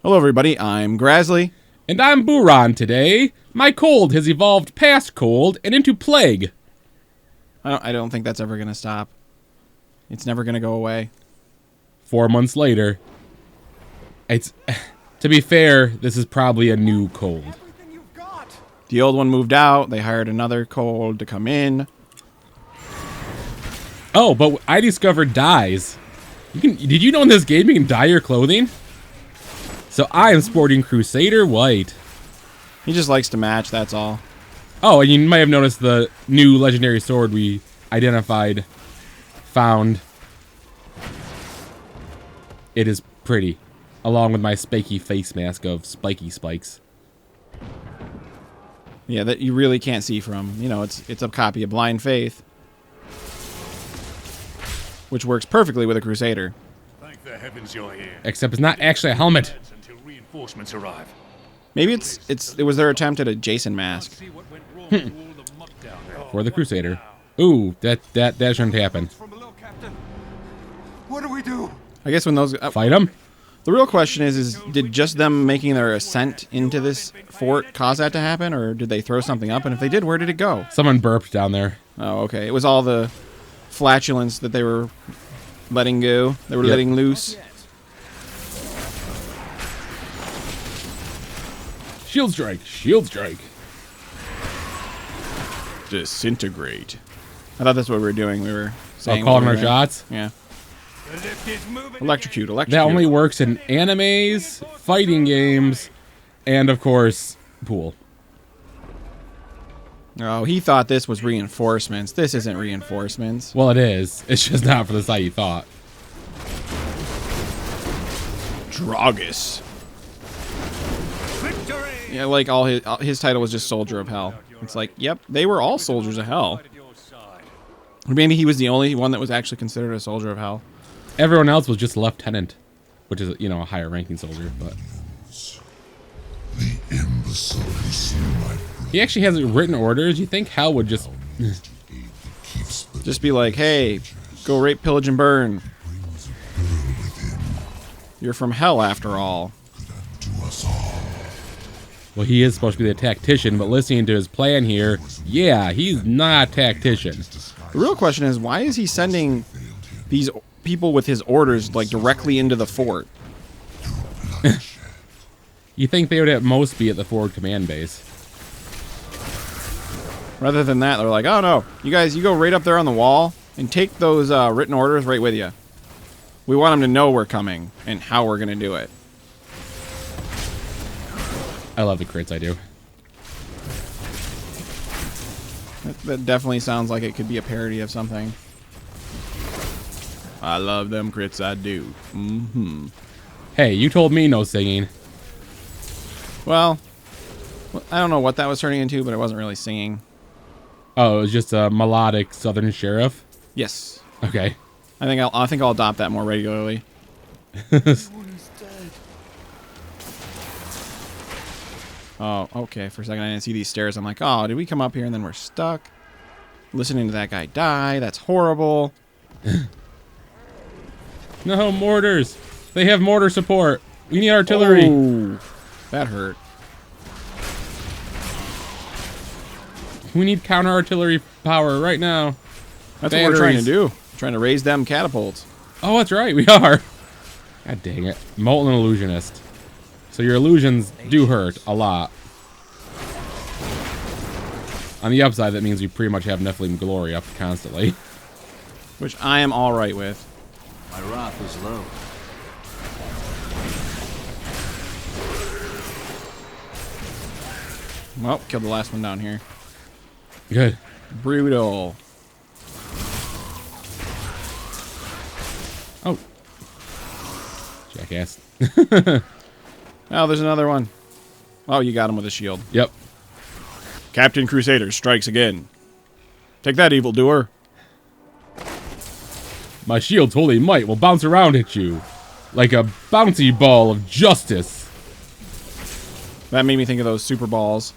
Hello everybody, I'm Grasley. And I'm Buran today. My cold has evolved past cold and into plague. I don't think that's ever going to stop. It's never going to go away. 4 months later. It's, to be fair, this is probably a new cold. The old one moved out, they hired another cold to come in. Oh, but I discovered dyes. Did you know in this game you can dye your clothing? So I am sporting Crusader White. He just likes to match, that's all. Oh, and you might have noticed the new legendary sword we found. It is pretty, along with my spiky face mask of spiky spikes. Yeah, that you really can't see from. You know, it's a copy of Blind Faith, which works perfectly with a Crusader. Thank the heavens you're here. Except it's not actually a helmet. Until reinforcements arrive. Maybe it was their attempt at a Jason mask. For the Crusader. Ooh, that shouldn't happen. What do we do? I guess when those Fight them? the real question is did just them making their ascent into this fort cause that to happen, or did they throw something up? And if they did, where did it go? Someone burped down there. Oh, okay. It was all the flatulence that they were letting go. They were letting loose. Shield strike! Shield strike! Disintegrate. I thought that's what we were doing. We were saying Calling what our we were doing. shots? Yeah. The lift is moving. Electrocute. That only works in animes, fighting games, and of course, pool. Oh, he thought this was reinforcements. This isn't reinforcements. Well, it is. It's just not for the site you thought. Dragus. Victory! Yeah, like all his title was just Soldier of Hell. It's like, yep, they were all soldiers of hell. Or maybe he was the only one that was actually considered a soldier of hell. Everyone else was just lieutenant, which is, you know, a higher ranking soldier, but The imbecile who slew my brother he actually has written orders. You think hell would just keeps the Just be like, hey, go rape, pillage, and burn. You're from hell after all. to us all. well, he is supposed to be the tactician, but listening to his plan here, yeah, he's not a tactician. The real question is, why is he sending these people with his orders like directly into the fort? You think they would at most be at the forward command base? Rather than that, they're like, oh no, you guys, you go right up there on the wall and take those written orders right with you. We want them to know we're coming and how we're going to do it. I love the crits, I do. That definitely sounds like it could be a parody of something. I love them crits, I do. Mm-hmm. Hey, you told me no singing. Well, I don't know what that was turning into, but it wasn't really singing. Oh, it was just a melodic southern sheriff? Yes. Okay. I think I'll adopt that more regularly. Oh, okay. For a second, I didn't see these stairs. I'm like, oh, did we come up here and then we're stuck? Listening to that guy die. That's horrible. No, mortars. They have mortar support. We need artillery. Oh, that hurt. We need counter artillery power right now. That's what we're trying to Batteries. do. Trying to raise them catapults. Oh, that's right. We are. God dang it. Molten illusionist. So your illusions do hurt a lot. On the upside, that means we pretty much have Nephilim glory up constantly. Which I am all right with. My wrath is low. Well, killed the last one down here. Good. Brutal. Oh. Jackass. Oh, there's another one. Oh, you got him with a shield. Yep. Captain Crusader strikes again. Take that, evildoer. My shield's holy might will bounce around at you like a bouncy ball of justice. That made me think of those super balls.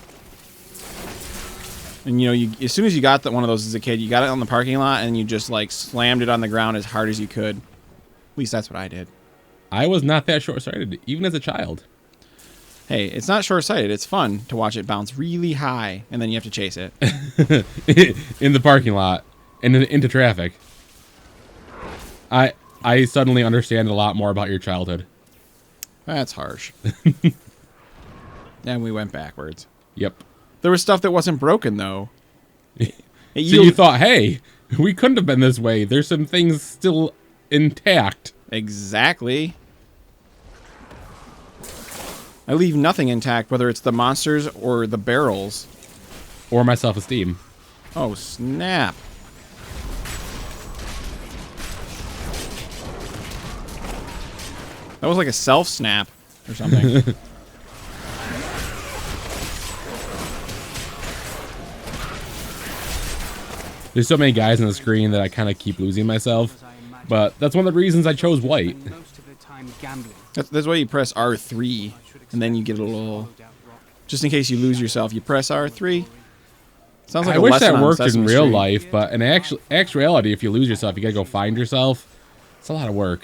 And you know, as soon as you got one of those as a kid, you got it on the parking lot and you just like slammed it on the ground as hard as you could. At least that's what I did. I was not that short-sighted, even as a child. Hey, it's not short-sighted. It's fun to watch it bounce really high, and then you have to chase it. In the parking lot and into traffic. I suddenly understand a lot more about your childhood. That's harsh. And we went backwards. Yep. There was stuff that wasn't broken, though. So you thought, hey, we couldn't have been this way. There's some things still intact. Exactly. I leave nothing intact, whether it's the monsters or the barrels. Or my self-esteem. Oh, snap. That was like a self-snap or something. There's so many guys on the screen that I kind of keep losing myself. But that's one of the reasons I chose white. That's why you press R3, and then you get a little... Just in case you lose yourself, you press R3. Sounds like I a wish lesson that on worked in Sesame real Street. life, but in actuality, if you lose yourself, you gotta go find yourself. It's a lot of work.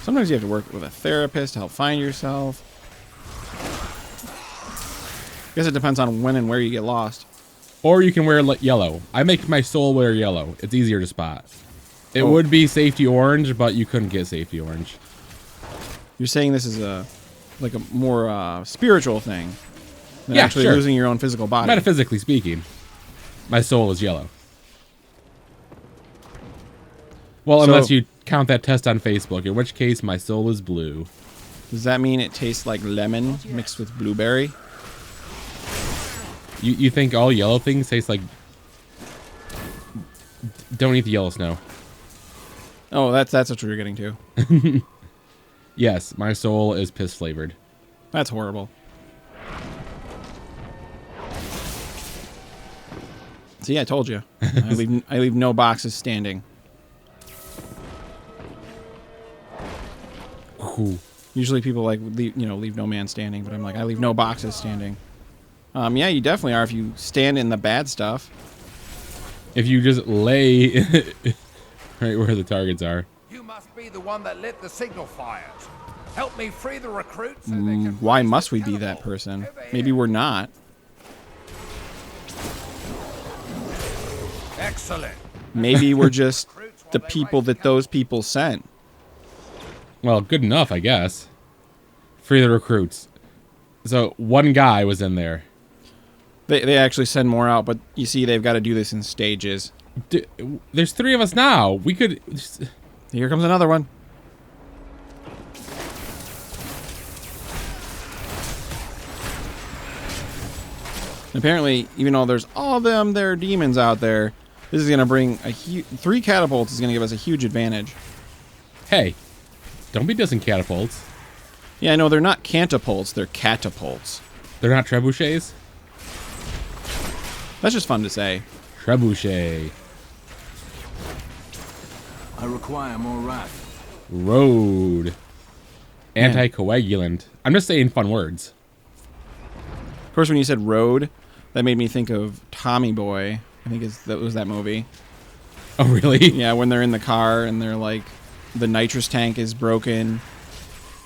Sometimes you have to work with a therapist to help find yourself. I guess it depends on when and where you get lost. Or you can wear yellow. I make my soul wear yellow. It's easier to spot. It would be safety orange, but you couldn't get safety orange. You're saying this is a more spiritual thing than Yeah, actually sure. losing your own physical body. Metaphysically speaking, my soul is yellow. Well, So- unless you count that test on Facebook, in which case my soul is blue. Does that mean it tastes like lemon mixed with blueberry? You think all yellow things taste like... Don't eat the yellow snow. Oh, that's what you're getting to. Yes, my soul is piss flavored. That's horrible. See, I told you. I leave no boxes standing. Ooh. Usually people leave no man standing, but I'm like, I leave no boxes standing. Yeah, you definitely are if you stand in the bad stuff. If you just lay right where the targets are. You must be the one that lit the signal fires. Help me free the recruits. So they can Why raise must the we be that cannibal. person? Over Maybe here. we're not. Excellent. Maybe we're just the people that those people sent. Well, good enough, I guess. Free the recruits. So one guy was in there. They actually send more out, but you see, they've got to do this in stages. There's 3 of us now. We could... Here comes another one. Apparently, even though there's all them there demons out there, this is going to bring a 3 catapults is going to give us a huge advantage. Hey, don't be dissing catapults. Yeah, I know they're not cantapults, they're catapults. They're not trebuchets? That's just fun to say. Trebuchet. I require more wrath. Road. Anticoagulant. I'm just saying fun words. Of course, when you said road, that made me think of Tommy Boy. I think that was that movie. Oh, really? Yeah, when they're in the car and they're like, the nitrous tank is broken.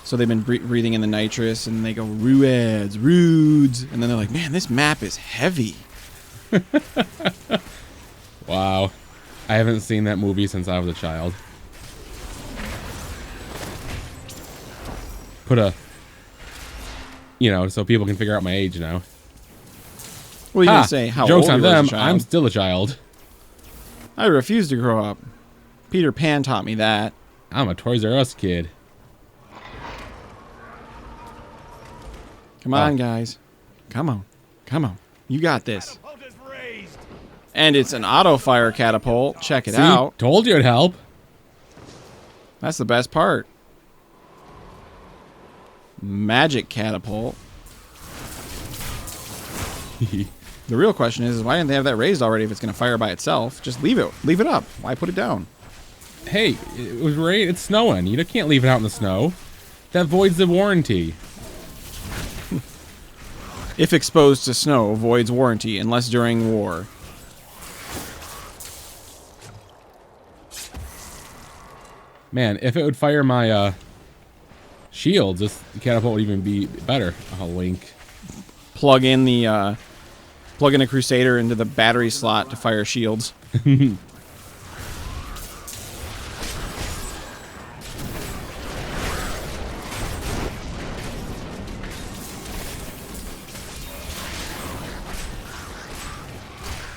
So they've been breathing in the nitrous and they go, Rueds, Rudes. And then they're like, man, this map is heavy. Wow. I haven't seen that movie since I was a child. Put a... so people can figure out my age now. What are you Ha! going to say? How Joke's old on you were as them. a child? I'm still a child. I refuse to grow up. Peter Pan taught me that. I'm a Toys R Us kid. Come on, guys. Come on. Come on. You got this. Catapult is raised. And it's an auto-fire catapult. Check it See? out. Told you it'd help. That's the best part. Magic catapult. The real question is why didn't they have that raised already if it's going to fire by itself? Just leave it. Leave it up. Why put it down? Hey, it was rain. It's snowing. You can't leave it out in the snow. That voids the warranty. If exposed to snow, voids warranty unless during war. Man, if it would fire my shields, this catapult would even be better. Oh, wink. Plug in a Crusader into the battery slot to fire shields.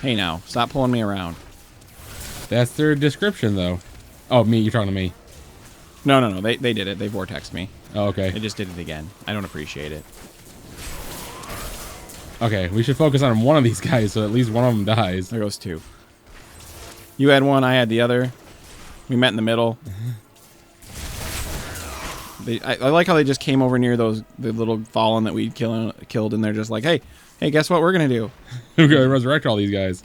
Hey now, stop pulling me around. That's their description, though. Oh, me, you're talking to me. No, they did it. They vortexed me. Oh, okay. They just did it again. I don't appreciate it. Okay, we should focus on one of these guys so at least one of them dies. There goes two. You had one, I had the other. We met in the middle. I like how they just came over near the little fallen that we killed, and they're just like, hey, guess what we're gonna do? We're gonna resurrect all these guys.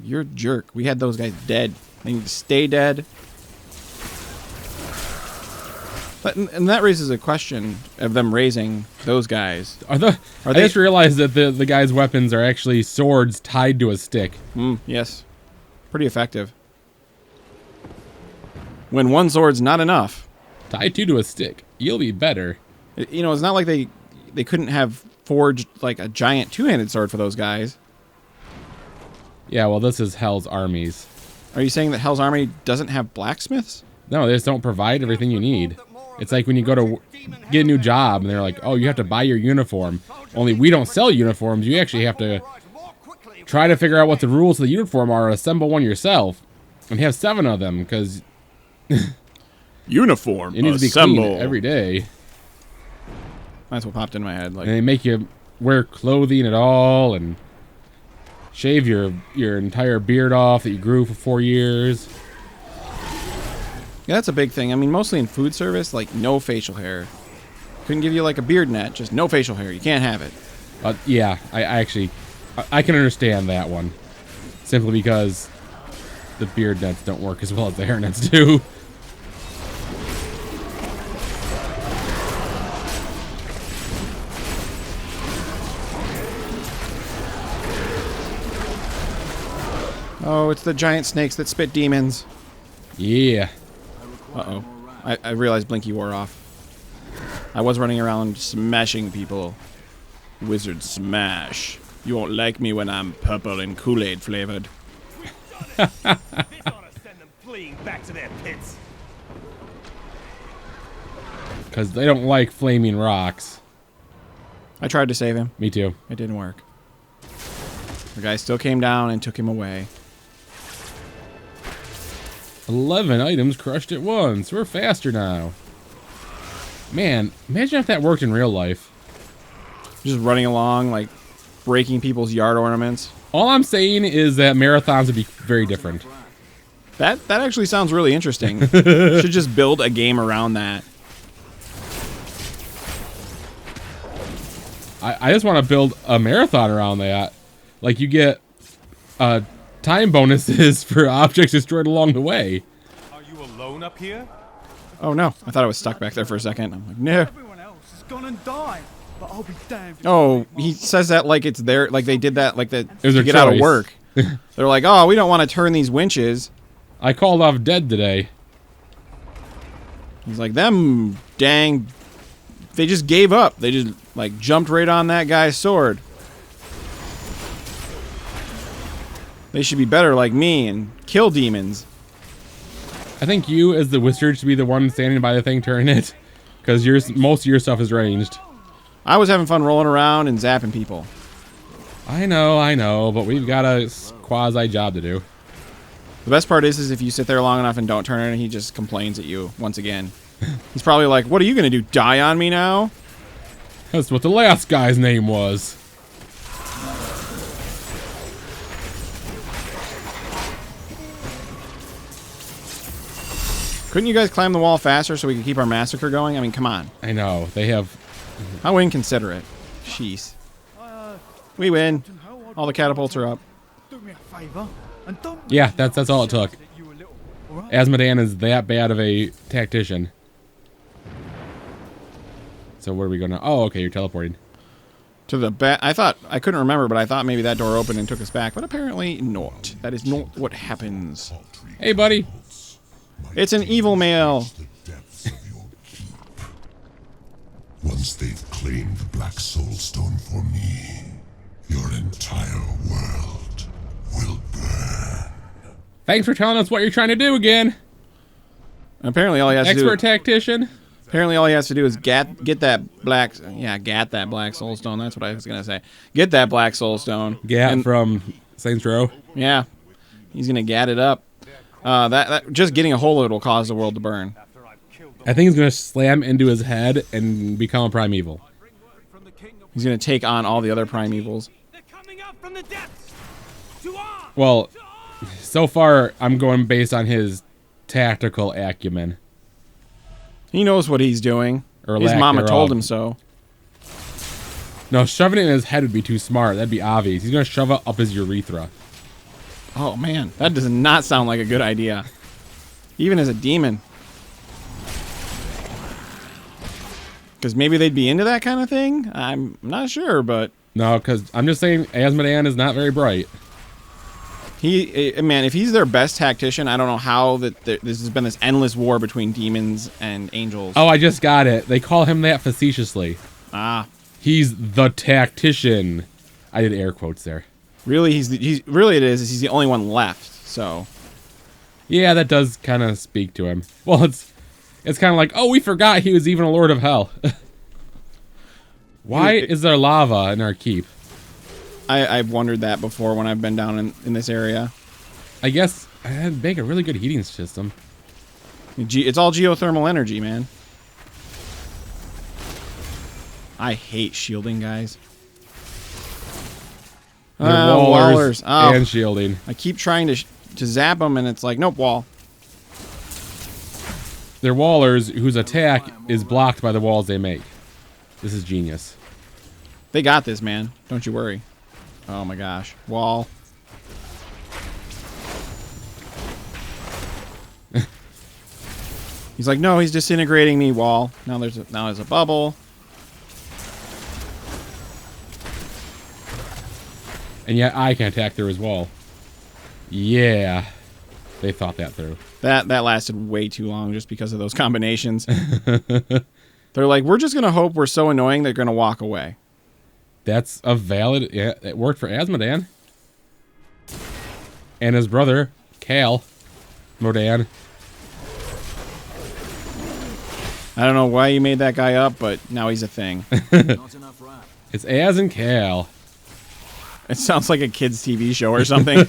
You're a jerk. We had those guys dead. They need to stay dead. But and that raises a question of them raising those guys. I just realized that the guy's weapons are actually swords tied to a stick. Yes. Pretty effective. When one sword's not enough. Tie two to a stick. You'll be better. You know, it's not like they couldn't have forged like a giant two-handed sword for those guys. Yeah, well, this is Hell's armies. Are you saying that Hell's Army doesn't have blacksmiths? No, they just don't provide everything you need. It's like when you go to get a new job and they're like, oh, you have to buy your uniform. Only we don't sell uniforms. You actually have to try to figure out what the rules of the uniform are, assemble one yourself, and have 7 of them because Uniform. it needs to be clean every day. That's what popped in my head. Like, And they make you wear clothing at all and shave your entire beard off that you grew for 4 years. yeah, that's a big thing. I mean, mostly in food service, like no facial hair. Couldn't give you like a beard net, just no facial hair. You can't have it. Yeah, I actually can understand that one. Simply because the beard nets don't work as well as the hair nets do. Oh, it's the giant snakes that spit demons. Yeah. Uh-oh. I realized Blinky wore off. I was running around smashing people. Wizard smash. You won't like me when I'm purple and Kool-Aid flavored. This ought to send them fleeing back to their pits. Because they don't like flaming rocks. I tried to save him. Me too. It didn't work. The guy still came down and took him away. 11 items crushed at once. We're faster now. Man, imagine if that worked in real life. Just running along, like, breaking people's yard ornaments. All I'm saying is that marathons would be very different. That actually sounds really interesting. Should just build a game around that. I just want to build a marathon around that. Like, you get time bonuses for objects destroyed along the way. Are you alone up here? Oh no, I thought I was stuck back there for a second. I'm like, no. Everyone else has gone and died, but I'll be damned. Oh, he says that like it's their, like they did that, like that was to their get out of choice. work. They're like, oh, we don't want to turn these winches. I called off dead today. He's like, them dang, they just gave up. They just like jumped right on that guy's sword. They should be better like me and kill demons. I think you, as the wizard, should be the one standing by the thing turning it. Because most of your stuff is ranged. I was having fun rolling around and zapping people. I know, but we've got a quasi job to do. The best part is if you sit there long enough and don't turn it, he just complains at you once again. He's probably like, what are you going to do, die on me now? That's what the last guy's name was. Couldn't you guys climb the wall faster so we could keep our massacre going? I mean, come on. I know, they have... How inconsiderate. Jeez. We win. All the catapults are up. Do me a favor and don't. Yeah, that's all it took. that you were little, all right? Asmodan is that bad of a tactician. So where are we going now? Oh, okay, you're teleporting. To the back. I couldn't remember, but I thought maybe that door opened and took us back. But apparently not. That is not what happens. Hey, buddy. It's an evil male. The depths of your keep. Once they've claimed the Black Soulstone for me, your entire world will burn. Thanks for telling us what you're trying to do again. Apparently, all he has to do. Expert tactician. Apparently, all he has to do is get that black. Yeah, get that Black Soulstone. That's what I was gonna say. Get that Black Soulstone. Gat from Saints Row. Yeah, he's gonna gat it up. That just getting a hold of it will cause the world to burn. I think he's gonna slam into his head and become a primeval. He's gonna take on all the other primevals. They're coming up from the depths. To arms! Well, so far I'm going based on his tactical acumen. He knows what he's doing. Or His lack mama thereof. told him so. No, shoving it in his head would be too smart. That'd be obvious. He's gonna shove it up his urethra. Oh man, that does not sound like a good idea. Even as a demon. Because maybe they'd be into that kind of thing? I'm not sure, but... No, because I'm just saying Asmodean is not very bright. Man, if he's their best tactician, I don't know how that this has been this endless war between demons and angels. Oh, I just got it. They call him that facetiously. Ah. He's the tactician. I did air quotes there. Really, he's the only one left, so... Yeah, that does kind of speak to him. Well, it's kind of like, oh, we forgot he was even a Lord of Hell. Why is there lava in our keep? I've wondered that before when I've been down in this area. I guess I'd make a really good heating system. It's all geothermal energy, man. I hate shielding, guys. They're wallers Oh, and shielding. I keep trying to zap them, and it's like, nope, wall. They're wallers whose attack is blocked by the walls they make. This is genius. They got this, man. Don't you worry. Oh my gosh. Wall. He's like, no, he's disintegrating me, wall. Now there's a bubble. And yet I can attack through his wall. Yeah. They thought that through. That lasted way too long just because of those combinations. They're like, we're just going to hope we're so annoying they're going to walk away. That's a valid... Yeah, it worked for Asmodean. And his brother, Cal Modan. I don't know why you made that guy up, but now he's a thing. Not enough rat. It's Az and Cal. It sounds like a kid's TV show or something.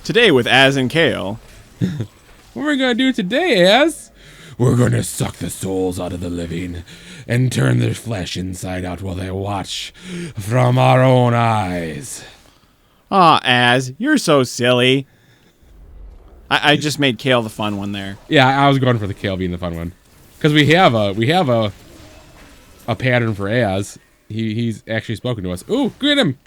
Today with Az and Kale. What are we going to do today, Az? We're going to suck the souls out of the living and turn their flesh inside out while they watch from our own eyes. Aw, Az, you're so silly. I just made Kale the fun one there. Yeah, I was going for the Kale being the fun one. Because we have a pattern for Az. He's actually spoken to us. Ooh, get him!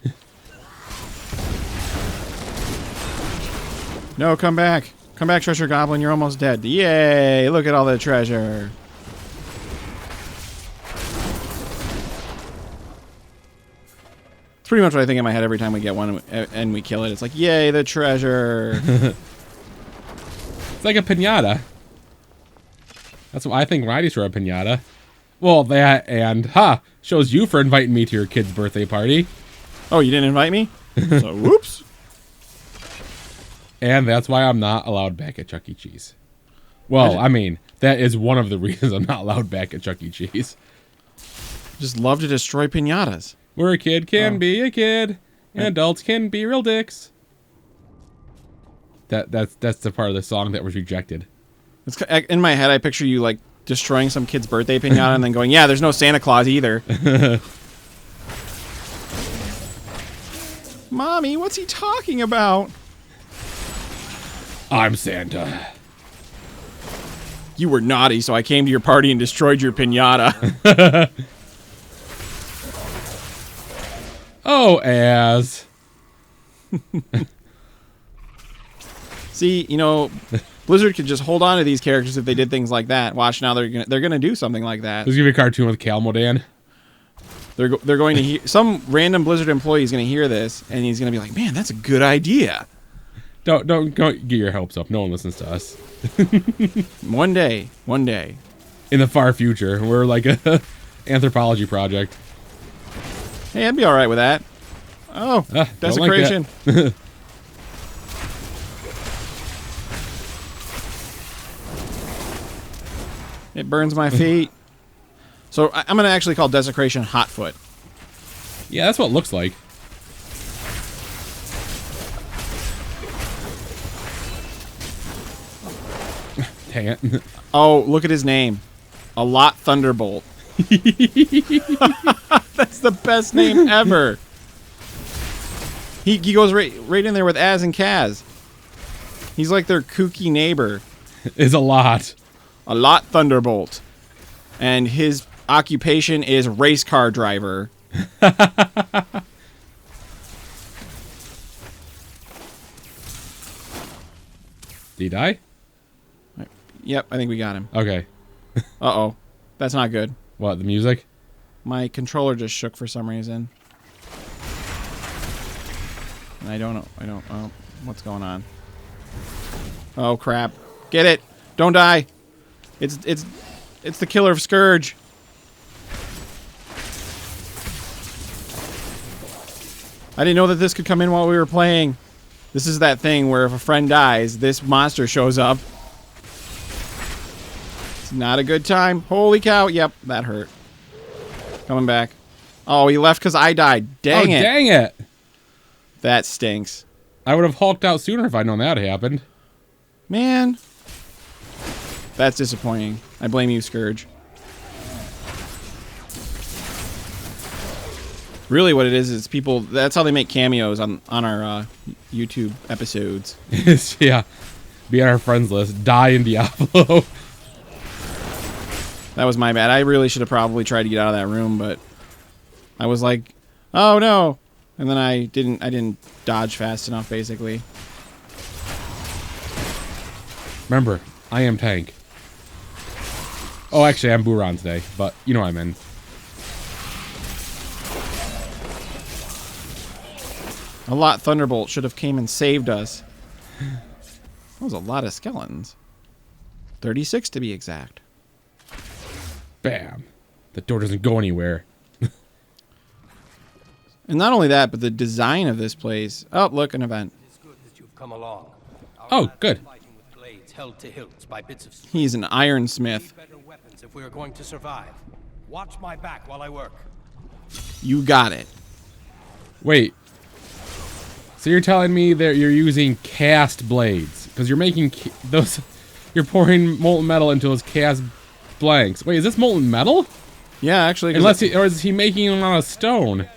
No, come back. Come back, Treasure Goblin. You're almost dead. Yay! Look at all the treasure. It's pretty much what I think in my head every time we get one and we kill it. It's like, yay, the treasure. It's like a piñata. That's what I think when I destroy a piñata. Well, that and, shows you for inviting me to your kid's birthday party. Oh, you didn't invite me? So, whoops. And that's why I'm not allowed back at Chuck E. Cheese. Well, I mean, that is one of the reasons I'm not allowed back at Chuck E. Cheese. Just love to destroy piñatas. Where a kid can be a kid, and adults can be real dicks. That's the part of the song that was rejected. It's, in my head, I picture you, like, destroying some kid's birthday piñata and then going, yeah, there's no Santa Claus either. Mommy, what's he talking about? I'm Santa. You were naughty, so I came to your party and destroyed your piñata. Oh, Az. See, you know, Blizzard could just hold on to these characters if they did things like that. Watch, now they're gonna do something like that. There's gonna be a cartoon with Cal Modan. They're going to hear, some random Blizzard employee is gonna hear this and he's gonna be like, man, that's a good idea. Don't get your hopes up. No one listens to us. One day. In the far future, we're like anthropology project. Hey, I'd be all right with that. Oh, Don't like desecration. that. It burns my feet. So I'm going to actually call desecration hot foot. Yeah, that's what it looks like. Dang it. Oh, look at his name. A lot Thunderbolt. That's the best name ever. He goes right in there with Az and Kaz. He's like their kooky neighbor. Is a lot. A lot Thunderbolt. And his occupation is race car driver. Did he die? Yep, I think we got him. Okay. Uh-oh. That's not good. What, the music? My controller just shook for some reason. And I don't know. Oh, what's going on? Oh, crap. Get it. Don't die. It's the killer of Scourge. I didn't know that this could come in while we were playing. This is that thing where if a friend dies, this monster shows up. It's not a good time. Holy cow. Yep, that hurt. Coming back. Oh, he left because I died. Dang it. Dang it. That stinks. I would have hulked out sooner if I'd known that happened. Man. That's disappointing. I blame you, Scourge. Really what it is people, that's how they make cameos on our YouTube episodes. Yeah. Be on our friends list. Die in Diablo. That was my bad. I really should have probably tried to get out of that room, but I was like, oh no. And then I didn't dodge fast enough, basically. Remember, I am tank. Oh, actually, I'm Buran today, but you know what I mean. A lot Thunderbolt should have came and saved us. That was a lot of skeletons. 36 to be exact. Bam. The door doesn't go anywhere. And not only that, but the design of this place. Oh, look, an event. It's good that you've come along. Oh, good. Fighting with blades held to hilts by bits of string. He's an ironsmith. Better weapons if we are going to survive. Watch my back while I work. You got it. Wait. So you're telling me that you're using cast blades? Because you're making those... You're pouring molten metal into those cast blanks. Wait, is this molten metal? Yeah, actually. Unless or is he making them out of stone?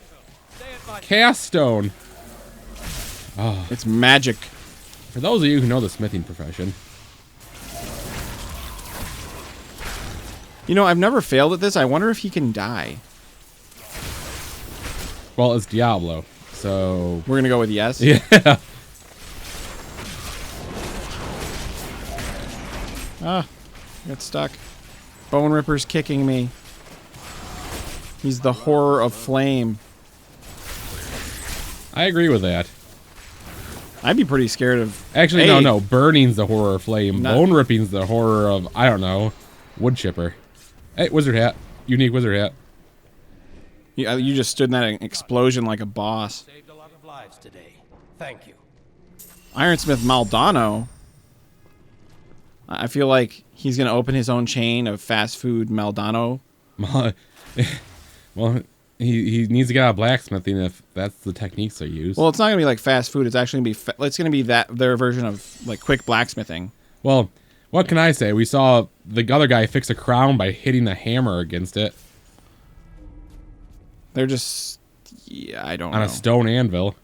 Cast stone. Oh. It's magic. For those of you who know the smithing profession. You know, I've never failed at this. I wonder if he can die. Well, it's Diablo, so... We're going to go with yes? Yeah. Ah, I got stuck. Bone Ripper's kicking me. He's the horror of flame. I agree with that. I'd be pretty scared of... Actually, Hey. no. Burning's the horror of flame. No. Bone ripping's the horror of, I don't know, wood chipper. Hey, wizard hat. Unique wizard hat. You just stood in that explosion like a boss. Saved a lot of lives today. Thank you. Ironsmith Maldano. I feel like he's going to open his own chain of fast food Maldano. Well, he needs to get out of blacksmithing if that's the techniques they use. Well, it's not going to be like fast food. It's actually going to be... It's going to be their version of like quick blacksmithing. Well, what can I say? We saw the other guy fix a crown by hitting the hammer against it. They're just... Yeah, I don't know. On a stone anvil.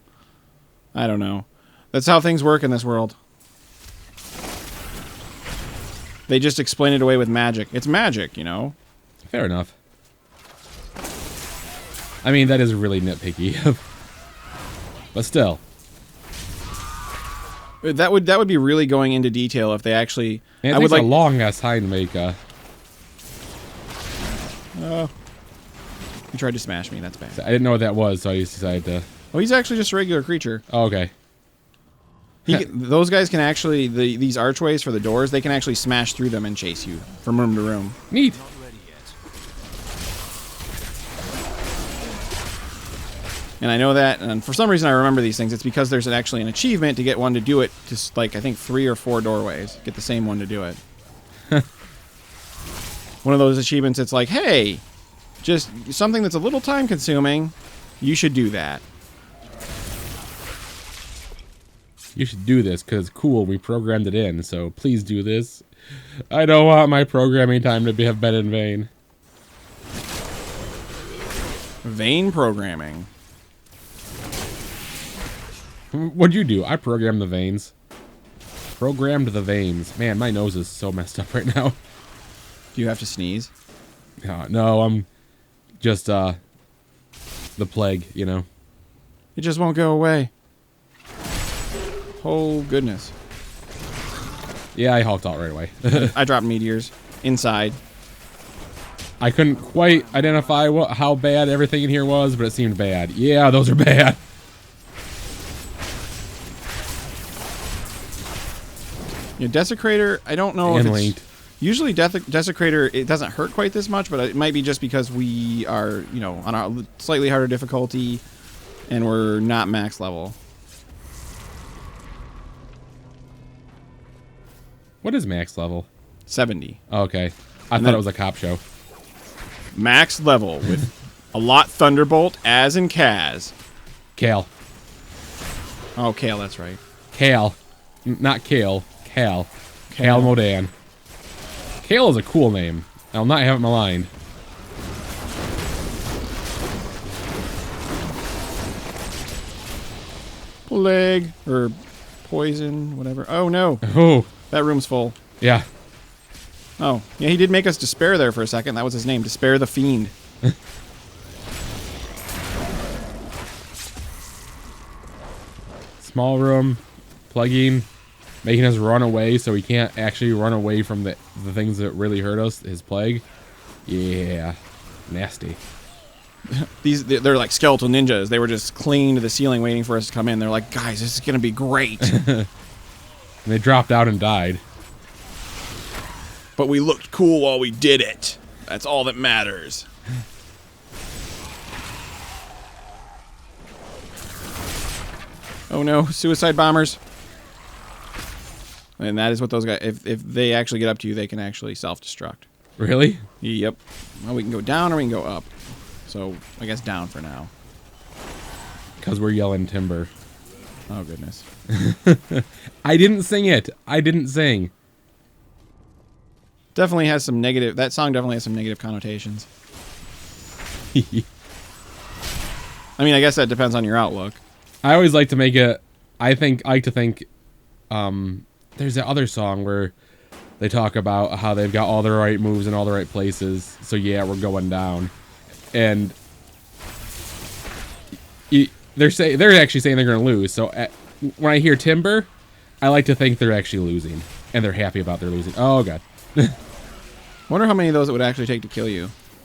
I don't know. That's how things work in this world. They just explain it away with magic. It's magic, you know? Fair enough. I mean, that is really nitpicky. But still. That would be really going into detail if they actually... And it I would takes like a long-ass time to make He tried to smash me. That's bad. I didn't know what that was, so I just decided to... Oh, he's actually just a regular creature. Oh, okay. Those guys can actually... These archways for the doors, they can actually smash through them and chase you from room to room. Neat. And I know that, and for some reason I remember these things. It's because there's actually an achievement to get one to do it, just like, I think 3 or 4 doorways. Get the same one to do it. One of those achievements, it's like, hey, just something that's a little time consuming, you should do that. You should do this because it's cool. We programmed it in, so please do this. I don't want my programming time to have been in vain. Vein programming. What'd you do? I programmed the veins. Programmed the veins. Man, my nose is so messed up right now. Do you have to sneeze? No, I'm just, the plague, you know. It just won't go away. Oh, goodness. Yeah, I hulked out right away. I dropped meteors inside. I couldn't quite identify how bad everything in here was, but it seemed bad. Yeah, those are bad. Yeah, Desecrator, I don't know And if it's... linked. Usually Desecrator, it doesn't hurt quite this much, but it might be just because we are, you know, on a slightly harder difficulty and we're not max level. What is max level? 70. Oh, okay. I thought it was a cop show. Max level with a lot Thunderbolt, as in Kaz. Kale. Oh, Kale, that's right. Kale. Not Kale. Cal. Cal Modan. Kale is a cool name. I'll not have it maligned. Plague. Or poison, whatever. Oh, no. Oh. That room's full. Yeah. Oh. Yeah, he did make us Despair there for a second. That was his name. Despair the Fiend. Small room. Plugging. Making us run away so we can't actually run away from the things that really hurt us. His plague. Yeah. Nasty. They're like skeletal ninjas. They were just clinging to the ceiling waiting for us to come in. They're like, guys, this is going to be great. And they dropped out and died. But we looked cool while we did it. That's all that matters. Oh no, suicide bombers. And that is what those guys, if they actually get up to you, they can actually self-destruct. Really? Yep. Well, we can go down or we can go up. So, I guess down for now. Because we're yelling timber. Oh, goodness. I didn't sing it. I didn't sing. Definitely has some negative, that song definitely has some negative connotations. I mean, I guess that depends on your outlook. I always like to make it, I like to think, there's that other song where they talk about how they've got all the right moves in all the right places. So yeah, we're going down. And they're actually saying they're going to lose. So when I hear timber, I like to think they're actually losing. And they're happy about their losing. Oh, God. Wonder how many of those it would actually take to kill you.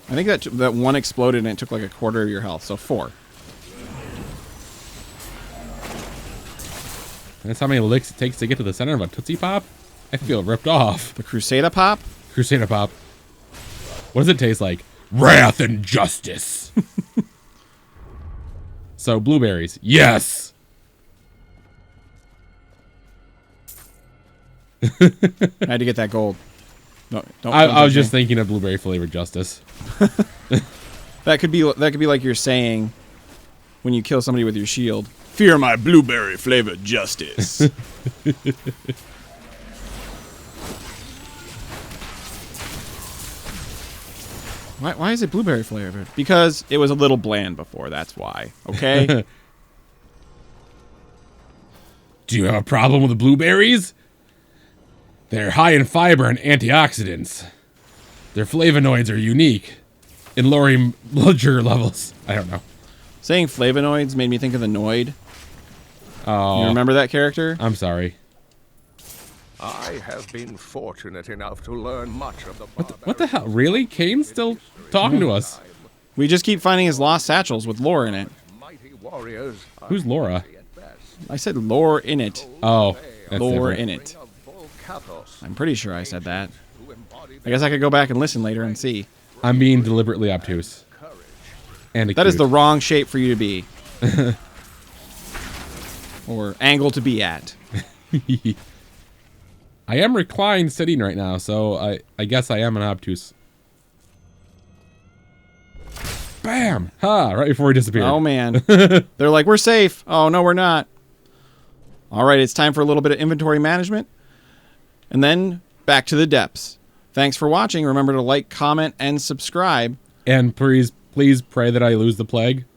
I think that one exploded and it took like a quarter of your health. So 4. That's how many licks it takes to get to the center of a Tootsie Pop? I feel ripped off. The Crusader Pop? Crusader Pop. What does it taste like? Wrath and justice. So, blueberries. Yes! I had to get that gold. No, don't I was just thinking of blueberry flavored justice. That could be like you're saying when you kill somebody with your shield. Fear my blueberry flavored justice. Why is it blueberry flavored? Because it was a little bland before, that's why. Okay? Do you have a problem with the blueberries? They're high in fiber and antioxidants. Their flavonoids are unique in lowering blood sugar levels. I don't know. Saying flavonoids made me think of the Noid. Oh. You remember that character? I'm sorry. I have been fortunate enough to learn much of the What the hell? Really? Kane's still talking to us. We just keep finding his lost satchels with lore in it. mighty warriors. Who's Laura? I said lore in it. Oh, that's Lore different. in it. I'm pretty sure I said that. I guess I could go back and listen later and see. I'm being deliberately obtuse. And That is the wrong shape for you to be. Or angle to be at. I am reclined sitting right now, so I guess I am an obtuse. Bam! Ha! Right before he disappeared. Oh, man. They're like, we're safe. Oh, no, we're not. All right, it's time for a little bit of inventory management. And then back to the depths. Thanks for watching. Remember to like, comment, and subscribe. And please pray that I lose the plague.